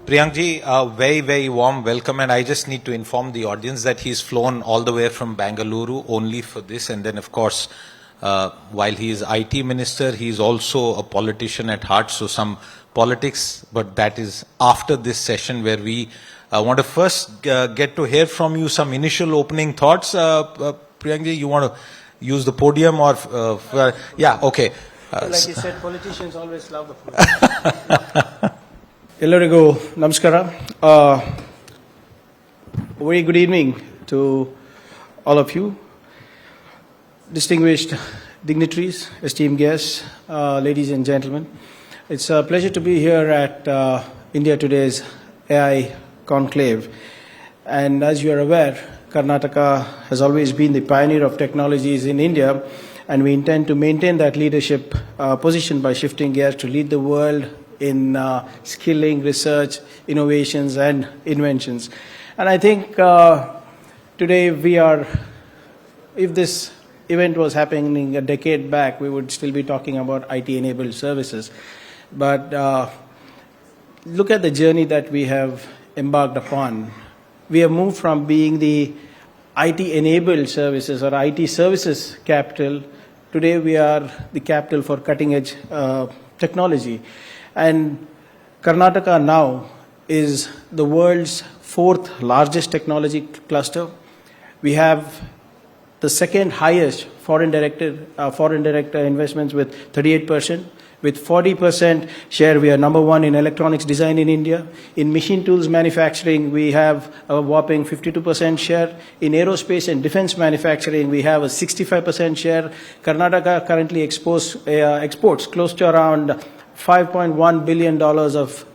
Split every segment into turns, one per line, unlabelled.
Priyank ji, very, very warm welcome, and I just need to inform the audience that he's flown all the way from Bangalore only for this, and then of course, while he is IT minister, he is also a politician at heart, so some politics, but that is after this session where we want to first get to hear from you some initial opening thoughts. Priyank ji, you want to use the podium or, yeah, okay.
Like you said, politicians always love the podium. Ellarigu namaskara. Very good evening to all of you, distinguished dignitaries, esteemed guests, ladies and gentlemen. It's a pleasure to be here at India Today's AI Conclave. And as you are aware, Karnataka has always been the pioneer of technologies in India, and we intend to maintain that leadership position by shifting gears to lead the world in skilling, research, innovations, and inventions. And I think today if this event was happening a decade back, we would still be talking about IT-enabled services. But look at the journey that we have embarked upon. We have moved from being the IT-enabled services or IT services capital. Today we are the capital for cutting-edge technology. And Karnataka now is the world's fourth largest technology cluster. We have the second highest foreign direct investments with 38%. With 40% share, we are number one in electronics design in India. In machine tools manufacturing, we have a whopping 52% share. In aerospace and defense manufacturing, we have a 65% share. Karnataka currently exports close to around $5.1 billion of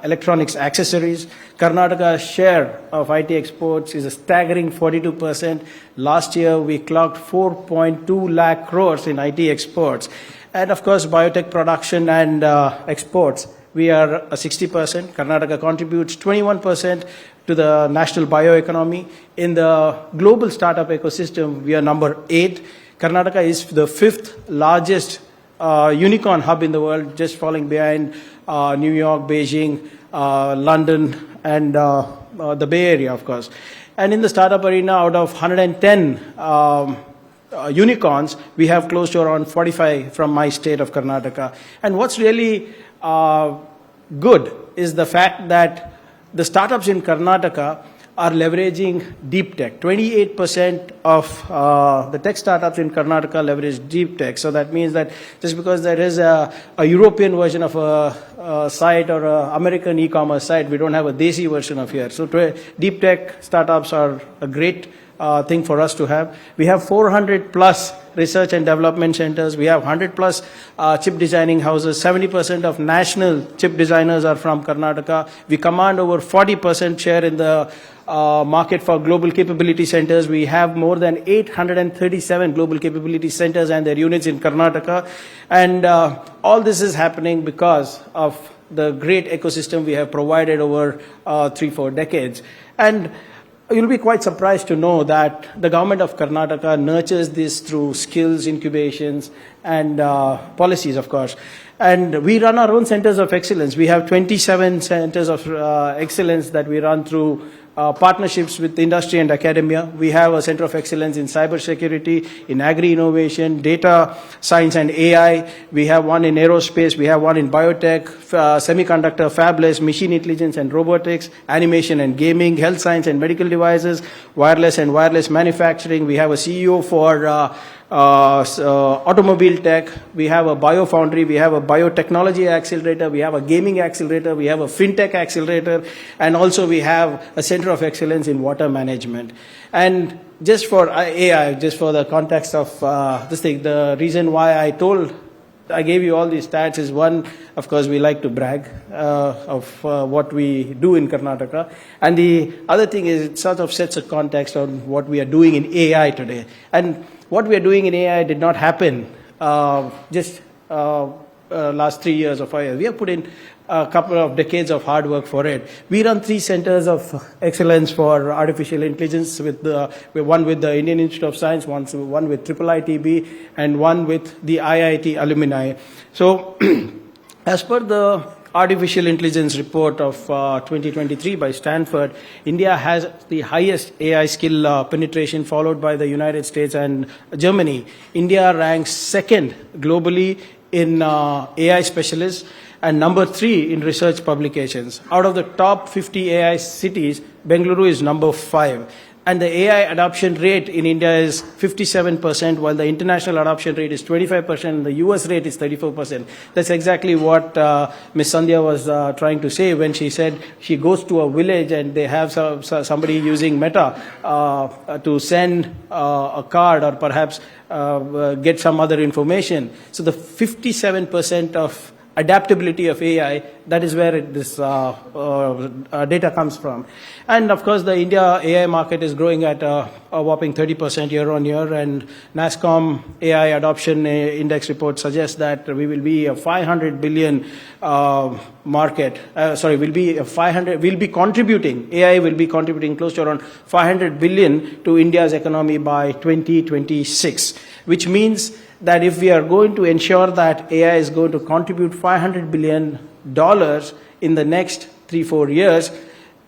electronics accessories. Karnataka's share of IT exports is a staggering 42%. Last year, we clocked 4.2 lakh crores in IT exports. And of course, biotech production and exports, we are 60%. Karnataka contributes 21% to the national bioeconomy. In the global startup ecosystem, we are number 8. Karnataka is the 5th largest unicorn hub in the world, just falling behind New York, Beijing, London, and the Bay Area, of course. And in the startup arena, out of 110 unicorns, we have close to around 45 from my state of Karnataka. And what's really good is the fact that the startups in Karnataka are leveraging deep tech. 28% of the tech startups in Karnataka leverage deep tech. So that means that just because there is a European version of a site or an American e-commerce site, we don't have a Desi version of here. So deep tech startups are a great thing for us to have. We have 400 plus research and development centers. We have 100 plus chip designing houses. 70% of national chip designers are from Karnataka. We command over 40% share in the market for global capability centers. We have more than 837 global capability centers and their units in Karnataka. And all this is happening because of the great ecosystem we have provided over 3-4 decades. And you'll be quite surprised to know that the government of Karnataka nurtures this through skills, incubations, and policies, of course. And we run our own centers of excellence. We have 27 centers of excellence that we run through partnerships with industry and academia. We have a center of excellence in cybersecurity, in agri-innovation, data science and AI. We have one in aerospace. We have one in biotech, semiconductor, fabless, machine intelligence and robotics, animation and gaming, health science and medical devices, wireless and wireless manufacturing. We have a CEO for automobile tech. We have a biofoundry. We have a biotechnology accelerator. We have a gaming accelerator. We have a fintech accelerator. And also we have a center of excellence in water management. And just for AI, just for the context of this thing, the reason why I gave you all these stats is one, of course, we like to brag of what we do in Karnataka. And the other thing is it sort of sets a context on what we are doing in AI today. And what we are doing in AI did not happen just last 3 years or 5 years. We have put in a couple of decades of hard work for it. We run 3 centers of excellence for artificial intelligence, one with the Indian Institute of Science, one with IITB, and one with the IIT alumni. So as per the artificial intelligence report of 2023 by Stanford, India has the highest AI skill penetration, followed by the United States and Germany. India ranks second globally in AI specialists and number 3 in research publications. Out of the top 50 AI cities, Bengaluru is number 5. And the AI adoption rate in India is 57%, while the international adoption rate is 25%, and the US rate is 34%. That's exactly what Ms. Sandhya was trying to say when she said she goes to a village and they have somebody using Meta to send a card or perhaps get some other information. So the 57% of adaptability of AI, that is where this data comes from. And of course, the India AI market is growing at a whopping 30% year on year, and NASSCOM AI adoption index report suggests that we will be a 500 billion market. We'll be contributing, AI will be contributing close to around 500 billion to India's economy by 2026, which means that if we are going to ensure that AI is going to contribute $500 billion in the next 3-4 years,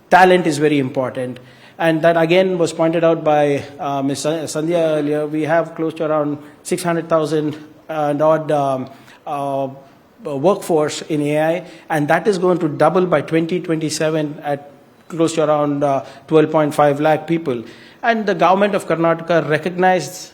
talent is very important. And that again was pointed out by Ms. Sandhya earlier. We have close to around 600,000 workforce in AI, and that is going to double by 2027 at close to around 12.5 lakh people. And the government of Karnataka recognizes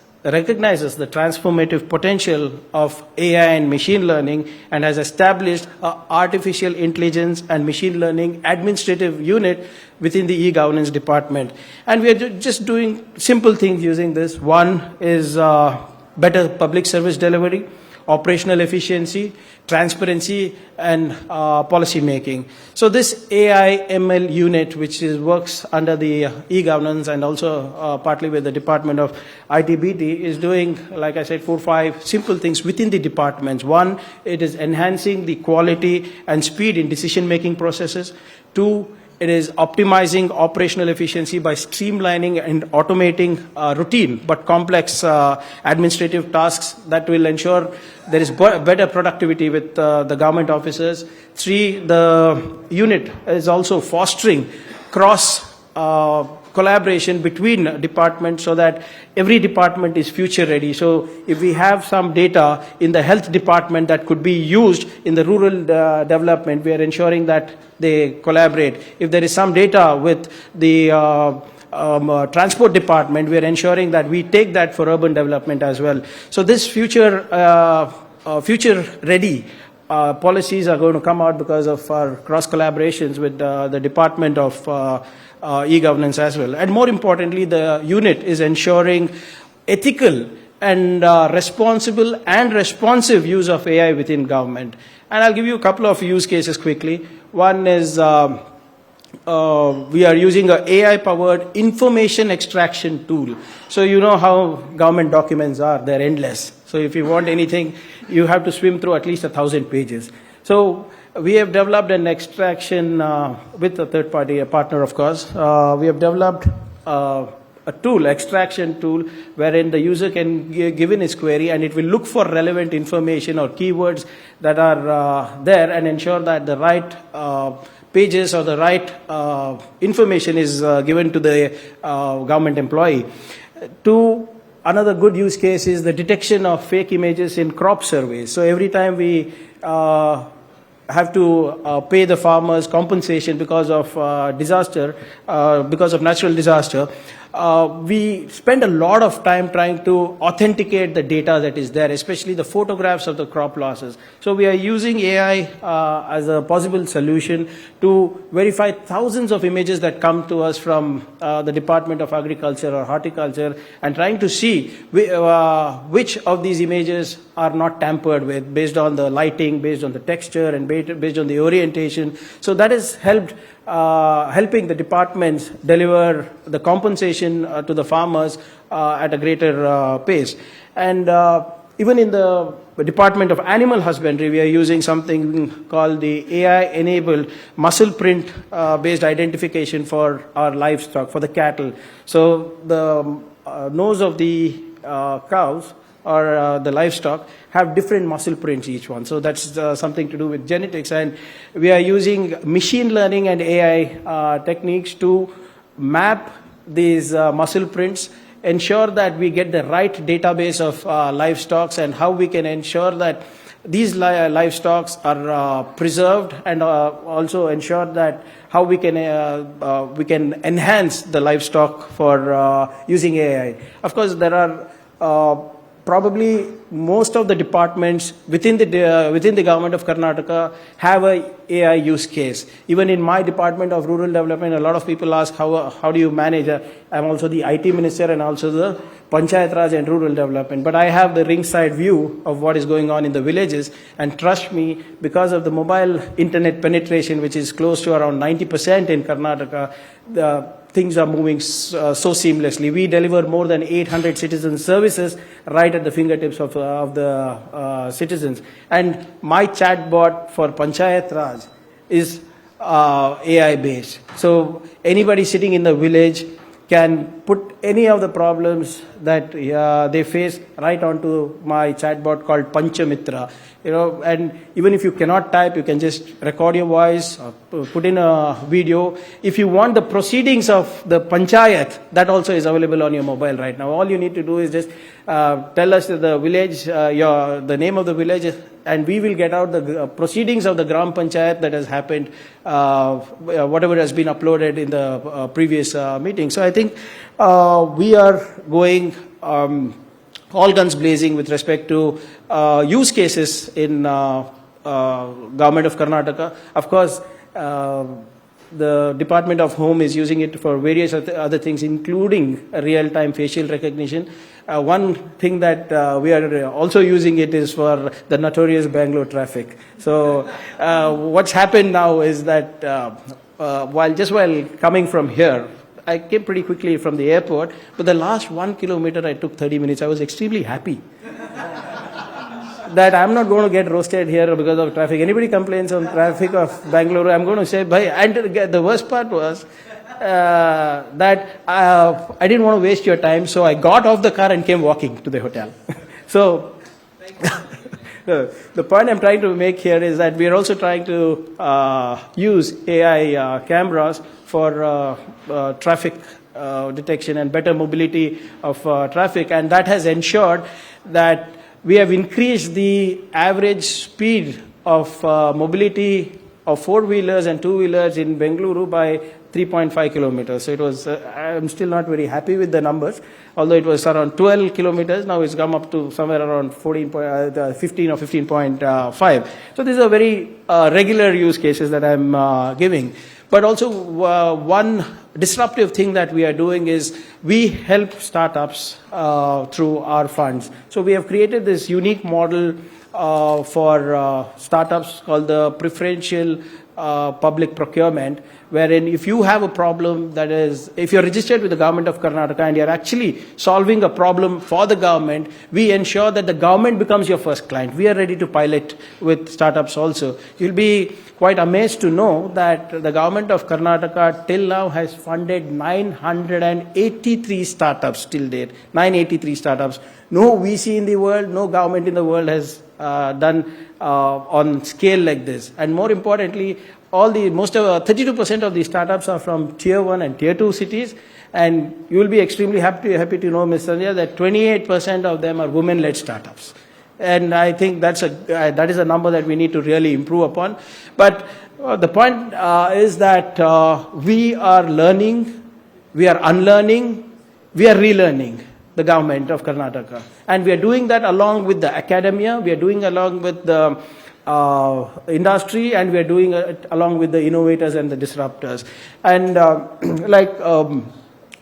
the transformative potential of AI and machine learning and has established an artificial intelligence and machine learning administrative unit within the e-governance department. And we are just doing simple things using this. One is better public service delivery, operational efficiency, transparency, and policy making. So this AI ML unit, which works under the e-governance and also partly with the Department of IT BT, is doing, like I said, 4 or 5 simple things within the departments. One, it is enhancing the quality and speed in decision-making processes. 2, it is optimizing operational efficiency by streamlining and automating routine but complex administrative tasks that will ensure there is better productivity with the government officers. 3, the unit is also fostering cross collaboration between departments so that every department is future ready. So if we have some data in the health department that could be used in the rural development, we are ensuring that they collaborate. If there is some data with the transport department, we are ensuring that we take that for urban development as well. So this future ready policies are going to come out because of our cross collaborations with the Department of e-governance as well. And more importantly, the unit is ensuring ethical and responsible and responsive use of AI within government. And I'll give you a couple of use cases quickly. One is we are using an AI-powered information extraction tool. So you know how government documents are, they're endless. So if you want anything, you have to swim through at least 1,000 pages. So we have developed an extraction with a third party, a partner of course. We have developed a tool, extraction tool, wherein the user can give in his query and it will look for relevant information or keywords that are there and ensure that the right pages or the right information is given to the government employee. Another good use case is the detection of fake images in crop surveys. So every time we have to pay the farmers compensation because of disaster, because of natural disaster, we spend a lot of time trying to authenticate the data that is there, especially the photographs of the crop losses. So we are using AI as a possible solution to verify thousands of images that come to us from the Department of Agriculture or Horticulture and trying to see which of these images are not tampered with based on the lighting, based on the texture, and based on the orientation. So that has helped helping the departments deliver the compensation to the farmers at a greater pace. And even in the Department of Animal Husbandry, we are using something called the AI-enabled muscle print based identification for our livestock, for the cattle. So the nose of the cows or the livestock have different muscle prints each one. So that's something to do with genetics, and we are using machine learning and AI techniques to map these muscle prints, ensure that we get the right database of livestock, and how we can ensure that these livestock are preserved, and also ensure that how we can enhance the livestock for using AI. Of course, there are probably most of the departments within the government of Karnataka have a AI use case. Even in my department of rural development, a lot of people ask how do you manage? I'm also the IT minister and also the Panchayat Raj and rural development. But I have the ringside view of what is going on in the villages, and trust me, because of the mobile internet penetration, which is close to around 90% in Karnataka, things are moving so seamlessly. We deliver more than 800 citizen services right at the fingertips of the citizens. And my chatbot for Panchayat Raj is AI based. So anybody sitting in the village can put any of the problems that they face right onto my chatbot called Panchamitra. And even if you cannot type, you can just record your voice or put in a video. If you want the proceedings of the panchayat, that also is available on your mobile right now. All you need to do is just tell us the village, the name of the village, and we will get out the proceedings of the Gram Panchayat that has happened, whatever has been uploaded in the previous meeting. So I think we are going all guns blazing with respect to use cases in government of Karnataka. Of course, the Department of Home is using it for various other things, including real-time facial recognition. One thing that we are also using it is for the notorious Bangalore traffic. So what's happened now is that while coming from here, I came pretty quickly from the airport, but the last 1 kilometer I took 30 minutes. I was extremely happy that I'm not going to get roasted here because of traffic. Anybody complains on traffic of Bangalore, I'm going to say, bhai. And the worst part was that I didn't want to waste your time, so I got off the car and came walking to the hotel. So the point I'm trying to make here is that we are also trying to use AI cameras for traffic detection and better mobility of traffic, and that has ensured that we have increased the average speed of mobility of four-wheelers and two-wheelers in Bengaluru by 3.5 kilometers. So it was, I'm still not very happy with the numbers, although it was around 12 kilometers. Now it's come up to somewhere around 15 or 15.5. So these are very regular use cases that I'm giving. But also one disruptive thing that we are doing is we help startups through our funds. So we have created this unique model for startups called the preferential public procurement, wherein if you have a problem that is, if you're registered with the government of Karnataka and you're actually solving a problem for the government, we ensure that the government becomes your first client. We are ready to pilot with startups also. You'll be quite amazed to know that the government of Karnataka till now has funded 983 startups till date. 983 startups. No VC in the world, no government in the world has done on scale like this. And more importantly, most of 32% of these startups are from tier 1 and tier 2 cities, and you will be extremely happy to know, Ms. Sandhya, that 28% of them are women-led startups. And I think that is a number that we need to really improve upon. But the point is that we are learning, we are unlearning, we are relearning the government of Karnataka. And we are doing that along with the academia, we are doing along with the industry, and we are doing it along with the innovators and the disruptors. And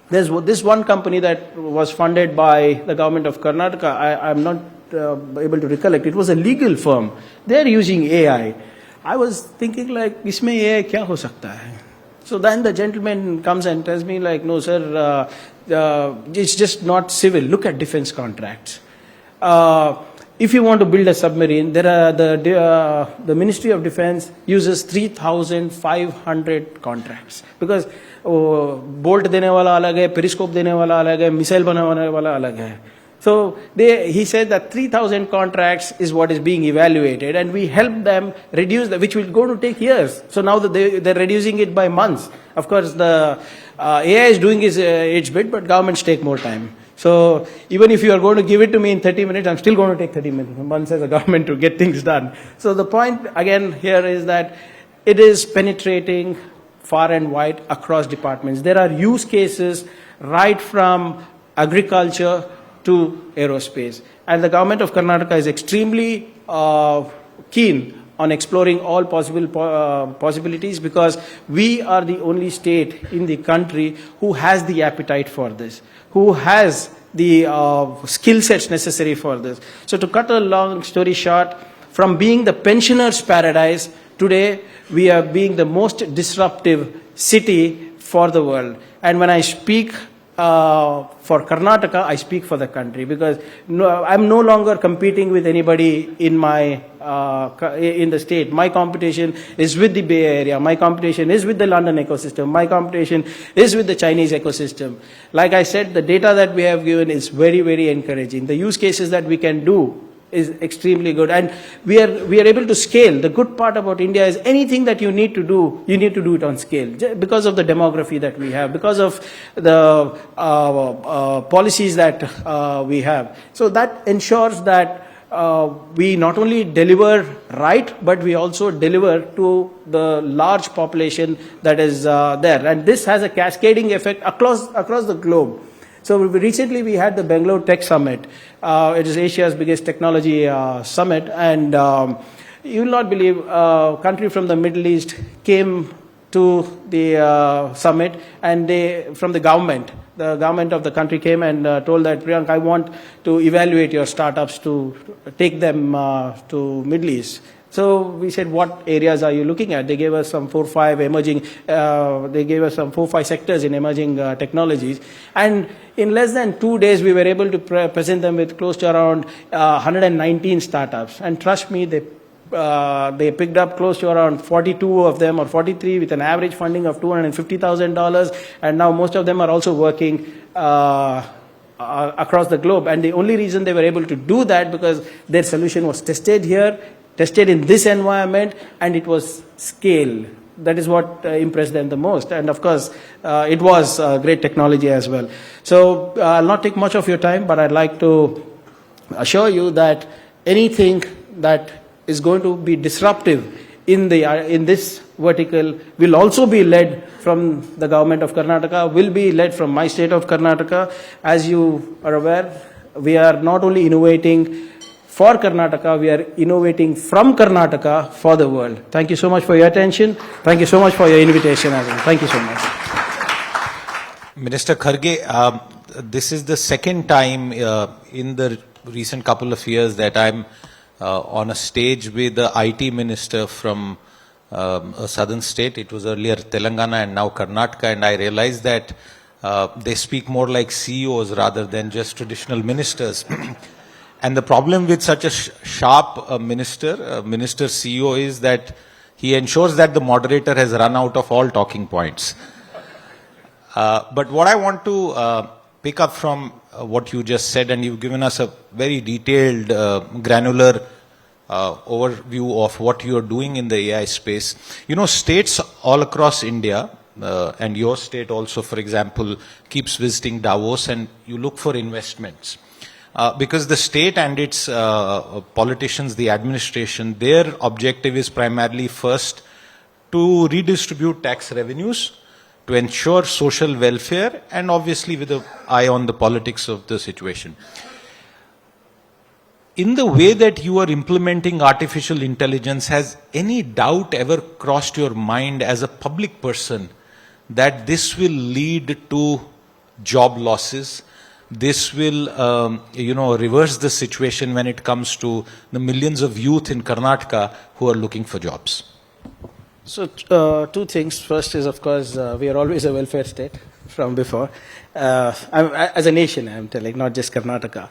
there's this one company that was funded by the government of Karnataka. I'm not able to recollect. It was a legal firm. They're using AI. I was thinking like, isme AI kya ho sakta hai? So then the gentleman comes and tells me like, no sir, it's just not civil. Look at defense contracts. If you want to build a submarine, there are the Ministry of Defense uses 3,500 contracts because bolt देने वाला अलग है, periscope देने वाला अलग है, missile बनाने वाला अलग है. So he said that 3,000 contracts is what is being evaluated, and we help them reduce that, which will go to take years. So now that they're reducing it by months. Of course, the AI is doing its bit, but governments take more time. So even if you are going to give it to me in 30 minutes, I'm still going to take 30 months as a government to get things done. So the point again here is that it is penetrating far and wide across departments. There are use cases right from agriculture to aerospace. And the government of Karnataka is extremely keen on exploring all possible possibilities, because we are the only state in the country who has the appetite for this, who has the skill sets necessary for this. So to cut a long story short, from being the pensioners' paradise, today we are being the most disruptive city for the world. And when I speak for Karnataka, I speak for the country, because I'm no longer competing with anybody in my in the state. My competition is with the Bay Area. My competition is with the London ecosystem. My competition is with the Chinese ecosystem. Like I said, the data that we have given is very, very encouraging. The use cases that we can do is extremely good, and we are able to scale. The good part about India is anything that you need to do it on scale, because of the demography that we have, because of the policies that we have. So that ensures that we not only deliver right, but we also deliver to the large population that is there, and this has a cascading effect across the globe. So recently we had the Bangalore Tech Summit. It is Asia's biggest technology summit, and you will not believe a country from the Middle East came to the summit, and from the government of the country came and told that, Priyank, I want to evaluate your startups to take them to Middle East. So we said, what areas are you looking at? They gave us some 4-5 sectors in emerging technologies. And in less than 2 days, we were able to present them with close to around 119 startups. And trust me, they picked up close to around 42 of them, or 43, with an average funding of $250,000. And now most of them are also working across the globe. And the only reason they were able to do that, because their solution was tested here, tested in this environment, and it was scale. That is what impressed them the most. And of course, it was great technology as well. So I'll not take much of your time, but I'd like to assure you that anything that is going to be disruptive in this vertical will also be led from the government of Karnataka, will be led from my state of Karnataka. As you are aware, we are not only innovating for Karnataka, we are innovating from Karnataka for the world. Thank you so much for your attention. Thank you so much for your invitation, Adam. Thank you so much.
Minister Kharge, this is the second time in the recent couple of years that I'm on a stage with the IT minister from a southern state. It was earlier Telangana and now Karnataka, and I realized that they speak more like CEOs rather than just traditional ministers. And the problem with such a sharp minister CEO, is that he ensures that the moderator has run out of all talking points. But what I want to pick up from what you just said, and you've given us a very detailed, granular overview of what you're doing in the AI space. You know, states all across India, and your state also, for example, keeps visiting Davos, and you look for investments. Because the state and its politicians, the administration, their objective is primarily first to redistribute tax revenues, to ensure social welfare, and obviously with an eye on the politics of the situation. In the way that you are implementing artificial intelligence, has any doubt ever crossed your mind as a public person that this will lead to job losses? This will, reverse the situation when it comes to the millions of youth in Karnataka who are looking for jobs?
So two things. First is, of course, we are always a welfare state from before. As a nation, I'm telling, not just Karnataka.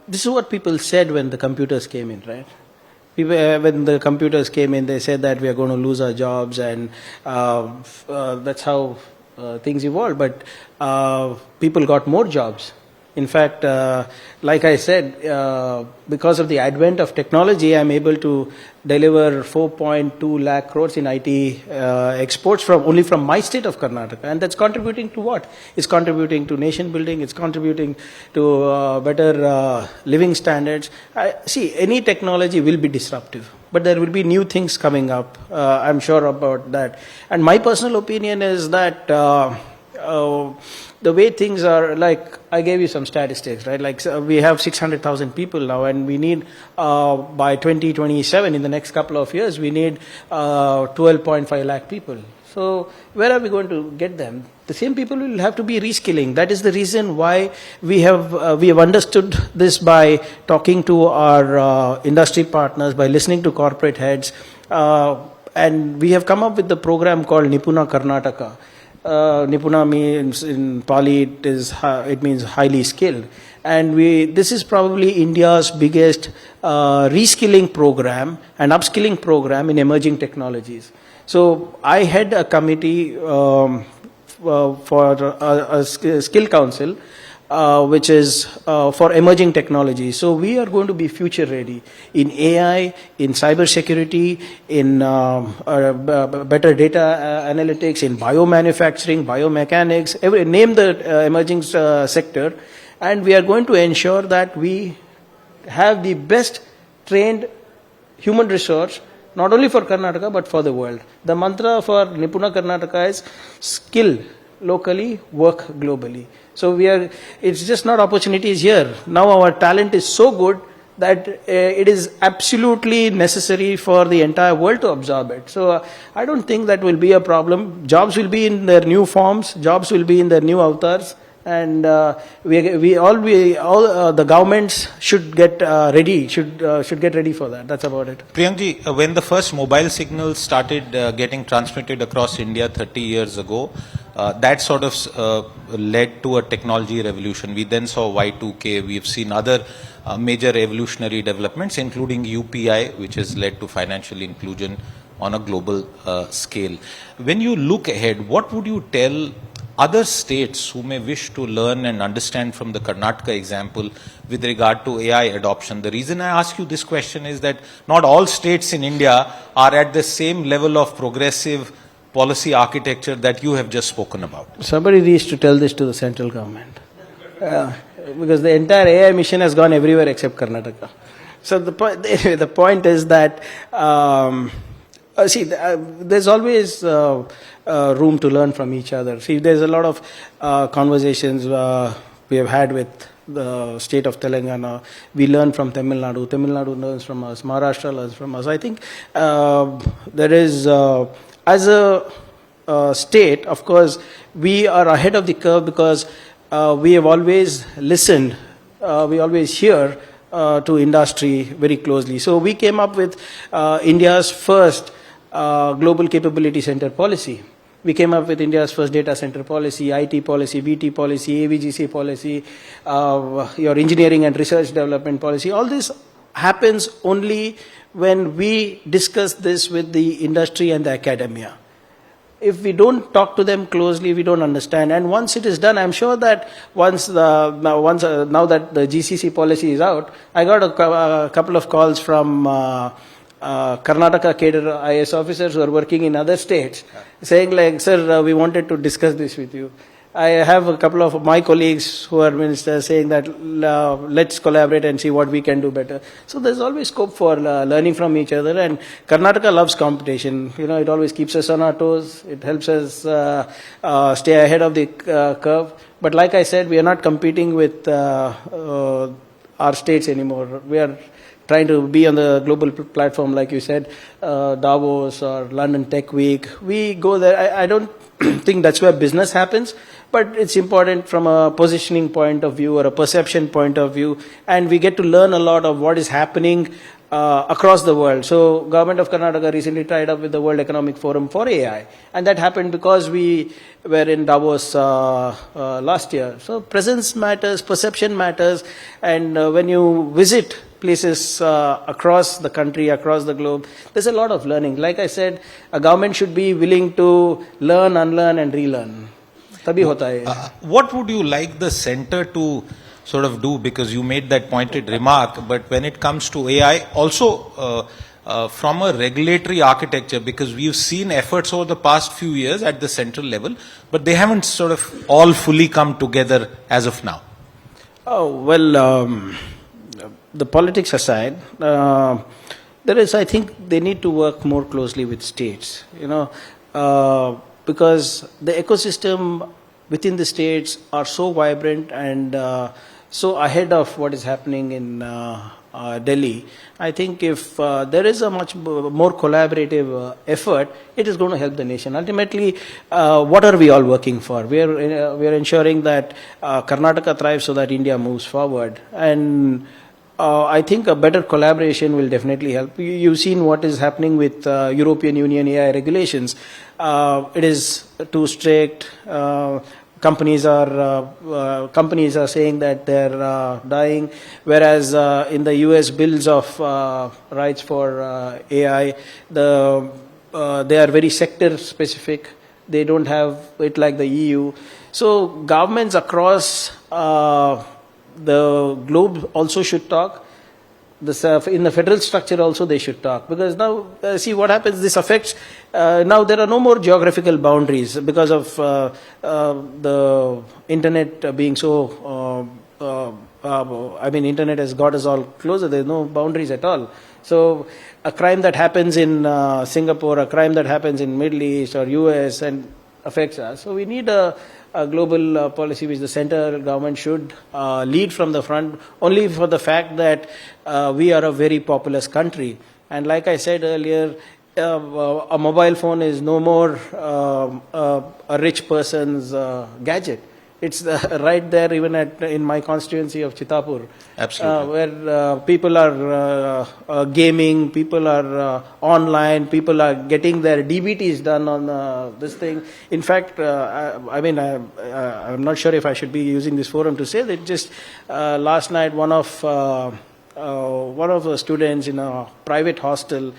This is what people said when the computers came in, right? When the computers came in, they said that we are going to lose our jobs, and that's how things evolved. But people got more jobs. In fact, like I said, because of the advent of technology, I'm able to deliver 4.2 lakh crores in IT exports only from my state of Karnataka. And that's contributing to what? It's contributing to nation building, it's contributing to better living standards. See, any technology will be disruptive, but there will be new things coming up. I'm sure about that. And my personal opinion is that the way things are, like I gave you some statistics, right? Like we have 600,000 people now, and we need by 2027, in the next couple of years, we need 12.5 lakh people. So where are we going to get them? The same people will have to be reskilling. That is the reason why we have understood this by talking to our industry partners, by listening to corporate heads, and we have come up with the program called Nipuna Karnataka. Nipuna means in Pali it means highly skilled, and this is probably India's biggest reskilling program and upskilling program in emerging technologies. So I had a committee for a skill council, which is for emerging technology. So we are going to be future ready in AI, in cybersecurity, in better data analytics, in biomanufacturing, biomechanics, name the emerging sector. And we are going to ensure that we have the best trained human resource, not only for Karnataka, but for the world. The mantra for Nipuna Karnataka is skill locally, work globally. So it's just not opportunities here. Now our talent is so good that it is absolutely necessary for the entire world to absorb it. So I don't think that will be a problem. Jobs will be in their new forms, jobs will be in their new avatars, and the governments should get ready, should get ready for that. That's about it.
Priyankji, when the first mobile signals started getting transmitted across India 30 years ago, that sort of led to a technology revolution. We then saw Y2K. We've seen other major evolutionary developments, including UPI, which has led to financial inclusion on a global scale. When you look ahead, what would you tell other states who may wish to learn and understand from the Karnataka example with regard to AI adoption? The reason I ask you this question is that not all states in India are at the same level of progressive policy architecture that you have just spoken about.
Somebody needs to tell this to the central government. Because the entire AI mission has gone everywhere except Karnataka. So the point is that, there's always room to learn from each other. See, there's a lot of conversations we have had with the state of Telangana. We learn from Tamil Nadu. Tamil Nadu learns from us. Maharashtra learns from us. I think there is, as a state, of course, we are ahead of the curve because we have always listened, we always hear to industry very closely. So we came up with India's first global capability center policy. We came up with India's first data center policy, IT policy, BT policy, AVGC policy, your engineering and research development policy. All this happens only when we discuss this with the industry and the academia. If we don't talk to them closely, we don't understand. And once it is done, I'm sure that now that the GCC policy is out, I got a couple of calls from Karnataka cadre IS officers who are working in other states, saying like, sir, we wanted to discuss this with you. I have a couple of my colleagues who are ministers saying that let's collaborate and see what we can do better. So there's always scope for learning from each other, and Karnataka loves competition. You know, it always keeps us on our toes. It helps us stay ahead of the curve. But like I said, we are not competing with our states anymore. We are trying to be on the global platform, like you said, Davos or London Tech Week. We go there. I don't think that's where business happens, but it's important from a positioning point of view or a perception point of view, and we get to learn a lot of what is happening across the world. So government of Karnataka recently tied up with the World Economic Forum for AI, and that happened because we were in Davos last year. So presence matters, perception matters, and when you visit places across the country, across the globe, there's a lot of learning. Like I said, a government should be willing to learn, unlearn and relearn. Tabhi hota hai.
What would you like the center to sort of do, because you made that pointed remark, but when it comes to AI, also from a regulatory architecture, because we've seen efforts over the past few years at the central level, but they haven't sort of all fully come together as of now.
Oh, well, the politics aside, there is, I think, they need to work more closely with states, because the ecosystem within the states are so vibrant and so ahead of what is happening in Delhi. I think if there is a much more collaborative effort, it is going to help the nation. Ultimately, what are we all working for? We are ensuring that Karnataka thrives so that India moves forward. And I think a better collaboration will definitely help. You've seen what is happening with European Union AI regulations. It is too strict. Companies are saying that they're dying, whereas in the US bills of rights for AI, they are very sector specific. They don't have it like the EU. So governments across the globe also should talk. In the federal structure also they should talk, because now see what happens, this affects, now there are no more geographical boundaries because of the internet being so, internet has got us all closer, there's no boundaries at all. So a crime that happens in Singapore, a crime that happens in Middle East or US and affects us. So we need a global policy which the central government should lead from the front, only for the fact that we are a very populous country. And like I said earlier, a mobile phone is no more a rich person's gadget. It's right there even in my constituency of Chitapur.
Absolutely.
Where people are gaming, people are online, people are getting their DBTs done on this thing. In fact, I'm not sure if I should be using this forum to say that just last night one of the students in a private hostel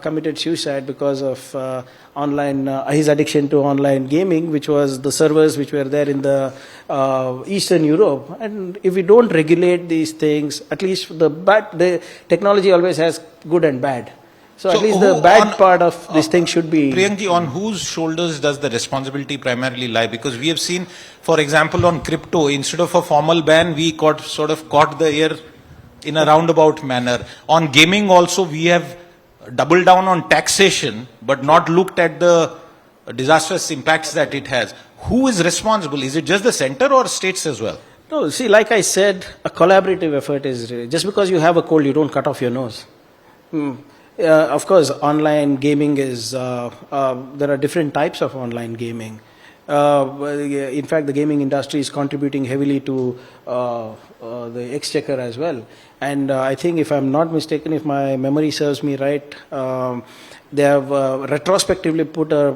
committed suicide because of online his addiction to online gaming, which was the servers which were there in the Eastern Europe. And if we don't regulate these things, at least the technology always has good and bad. So at least the bad part of this thing should be...
Priyankji, on whose shoulders does the responsibility primarily lie? Because we have seen, for example, on crypto, instead of a formal ban, we sort of caught the air in a roundabout manner. On gaming also, we have doubled down on taxation, but not looked at the disastrous impacts that it has. Who is responsible? Is it just the center or states as well?
No, see, like I said, a collaborative effort is... Just because you have a cold, you don't cut off your nose. Of course, online gaming is... there are different types of online gaming. In fact, the gaming industry is contributing heavily to the exchequer as well. And I think, if I'm not mistaken, if my memory serves me right, they have retrospectively put a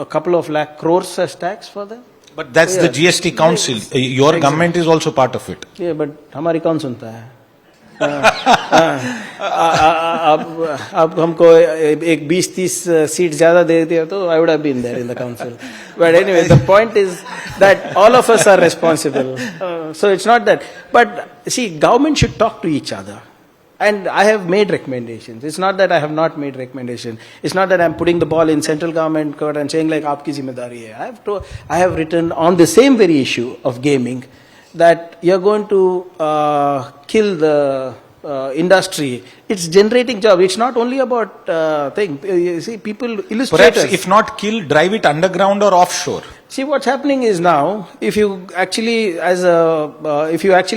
couple of lakh crores as tax for them.
But that's the GST Council. Your government is also part of it.
Yeah, but हमारी कौन सुनता है? अब हमको एक 20-30 seat ज़्यादा दे दिया तो I would have been there in the council. But anyway, the point is that all of us are responsible. So it's not that. But see, government should talk to each other. And I have made recommendations. It's not that I have not made recommendations. It's not that I'm putting the ball in central government court and saying like, aapki zimmedari hai. I have written on the same very issue of gaming that you're going to kill the industry. It's generating jobs. It's not only about thing. You see, people, illustrators.
Perhaps if not kill, drive it underground or offshore.
See, what's happening is now, if you actually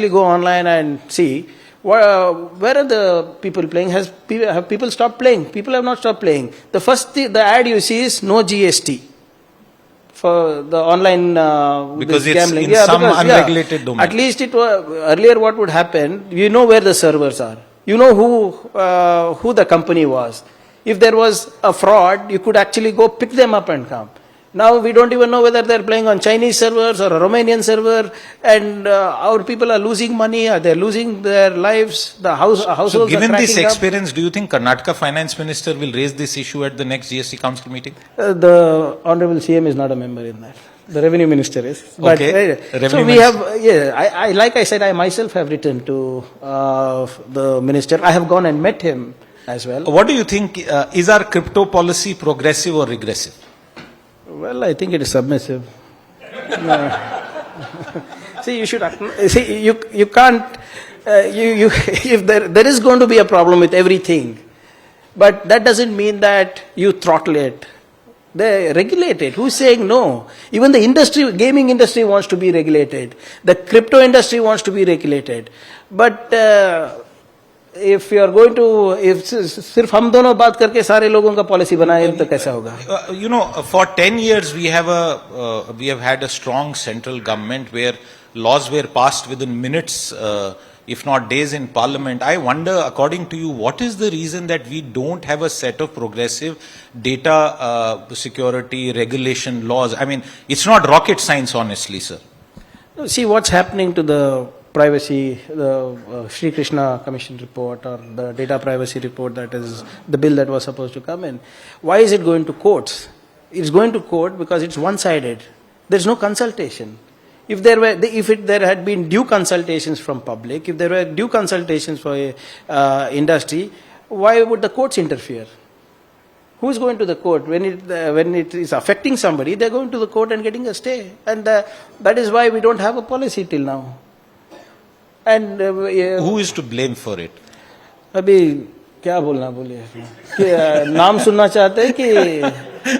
go online and see, where are the people playing? Have people stopped playing? People have not stopped playing. The ad you see is no GST for the online
because it's
gambling.
In some unregulated domain.
At least it was earlier. What would happen? You know where the servers are. You know who the company was. If there was a fraud, you could actually go pick them up and come. Now we don't even know whether they're playing on Chinese servers or a Romanian server, and our people are losing money, they're losing their lives, the households
So given
are
this
cracking up.
experience, do you think Karnataka Finance Minister will raise this issue at the next GST Council meeting?
The Honorable CM is not a member in that. The Revenue Minister is. But,
Okay.
so
Revenue
we
Minister.
have, I like I said, I myself have written to the Minister. I have gone and met him as well.
What do you think, is our crypto policy progressive or regressive?
Well, I think it is submissive. See, you should, see, you can't, if there is going to be a problem with everything, but that doesn't mean that you throttle it. They regulate it. Who's saying no? Even the industry, gaming industry wants to be regulated. The crypto industry wants to be regulated. But if you are going to, if सिर्फ हम दोनों बात करके सारे लोगों का policy बनाए तो कैसा होगा?
You know, for 10 years we have had a strong central government where laws were passed within minutes, if not days in parliament. I wonder, according to you, what is the reason that we don't have a set of progressive data security regulation laws? I mean, it's not rocket science, honestly, sir.
See what's happening to the privacy, the Sri Krishna Commission report or the data privacy report, that is the bill that was supposed to come in. Why is it going to courts? It's going to court because it's one-sided. There's no consultation. If there had been due consultations from public, if there were due consultations for industry, why would the courts interfere? Who is going to the court? When it is affecting somebody, they're going to the court and getting a stay. And that is why we don't have a policy till now. And
who is to blame for it?
अभी क्या बोलना बोलिए कि नाम सुनना चाहते हैं कि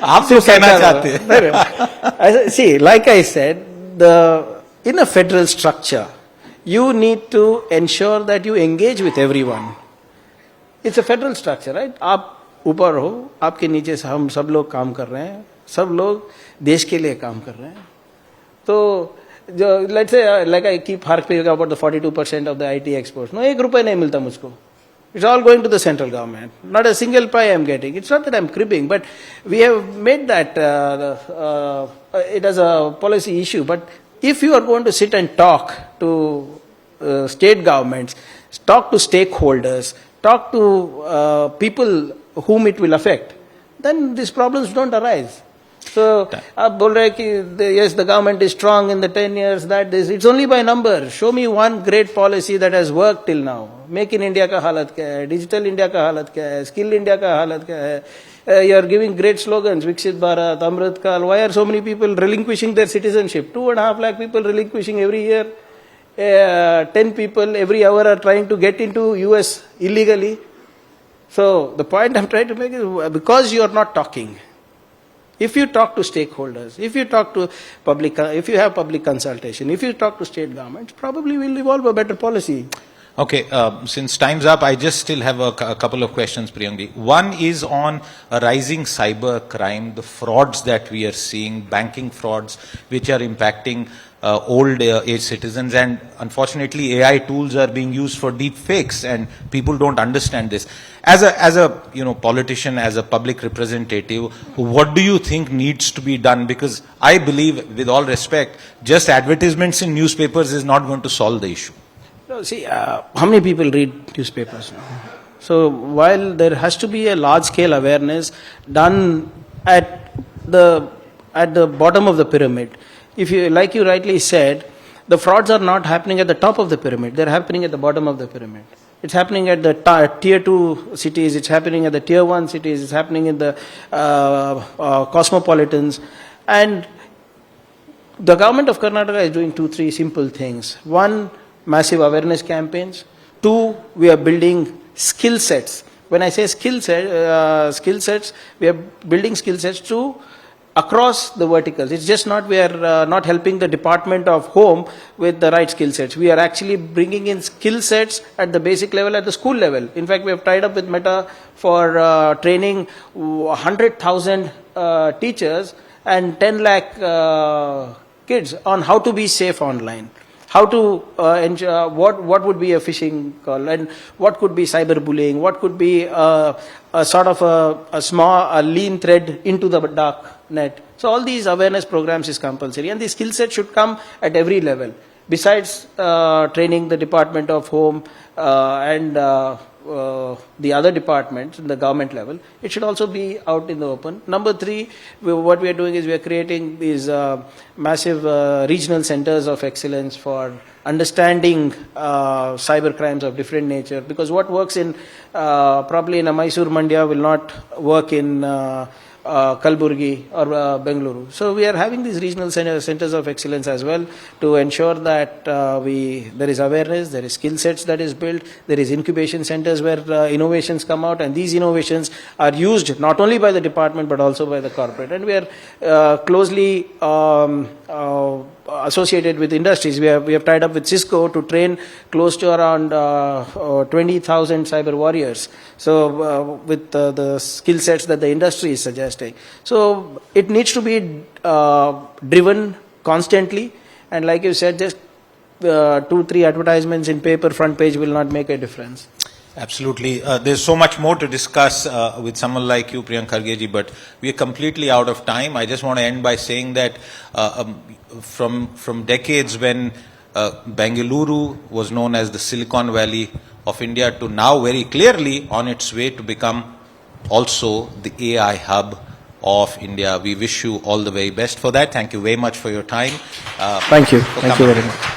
आप तो कहना चाहते हैं.
See, like I said, in a federal structure, you need to ensure that you engage with everyone. It's a federal structure, right? आप ऊपर हो, आपके नीचे से हम सब लोग काम कर रहे हैं, सब लोग देश के लिए काम कर रहे हैं. तो let's say, like I keep harping about the 42% of the IT exports. No, एक रुपए नहीं मिलता मुझको. It's all going to the central government. Not a single pie I'm getting. It's not that I'm cribbing, but we have made that it as a policy issue. But if you are going to sit and talk to state governments, talk to stakeholders, talk to people whom it will affect, then these problems don't arise. So, आप बोल रहे कि yes, the government is strong in the 10 years, that this, it's only by number. Show me one great policy that has worked till now. Make in India का हालत क्या है? Digital India का हालत क्या है? Skill India का हालत क्या है? You are giving great slogans, Viksit Bharat, Amrit Kal. Why are so many people relinquishing their citizenship? 2.5 lakh people relinquishing every year. 10 people every hour are trying to get into US illegally. So, the point I'm trying to make is, because you are not talking, if you talk to stakeholders, if you talk to public, if you have public consultation, if you talk to state governments, probably we'll evolve a better policy.
Okay, since time's up, I just still have a couple of questions, Priyank. One is on a rising cyber crime, the frauds that we are seeing, banking frauds, which are impacting old age citizens, and unfortunately AI tools are being used for deep fakes, and people don't understand this. As a politician, as a public representative, what do you think needs to be done? Because I believe, with all respect, just advertisements in newspapers is not going to solve the issue.
No, see, how many people read newspapers now? So while there has to be a large-scale awareness done at the bottom of the pyramid, if you, like you rightly said, the frauds are not happening at the top of the pyramid; they're happening at the bottom of the pyramid. It's happening at the tier 2 cities. It's happening at the tier 1 cities. It's happening in the cosmopolitans, and the government of Karnataka is doing 2-3 simple things. One, massive awareness campaigns. 2, we are building skill sets. When I say skill sets, we are building skill sets across the verticals. It's just not, we are not helping the Department of Home with the right skill sets. We are actually bringing in skill sets at the basic level, at the school level. In fact, we have tied up with Meta for training 100,000 teachers and 10 lakh kids on how to be safe online. How to ensure what would be a phishing call, and what could be cyberbullying, what could be a sort of a small lean thread into the dark net. So all these awareness programs is compulsory, and the skill set should come at every level. Besides training the Department of Home and the other departments in the government level, it should also be out in the open. Number three, what we are doing is we are creating these massive regional centers of excellence for understanding cyber crimes of different nature, because what works in probably in a Mysore Mandya will not work in Kalburgi or Bengaluru. So we are having these regional centers of excellence as well to ensure that there is awareness, there is skill sets that is built, there is incubation centers where innovations come out, and these innovations are used not only by the department but also by the corporate. And we are closely associated with industries. We have tied up with Cisco to train close to around 20,000 cyber warriors. So with the skill sets that the industry is suggesting. So it needs to be driven constantly. And like you said, just 2-3 advertisements in paper front page will not make a difference.
Absolutely. There's so much more to discuss with someone like you, Priyank Kharge ji, but we are completely out of time. I just want to end by saying that from decades when Bengaluru was known as the Silicon Valley of India to now very clearly on its way to become also the AI hub of India. We wish you all the very best for that. Thank you very much for your time.
Thank you. Thank you very much.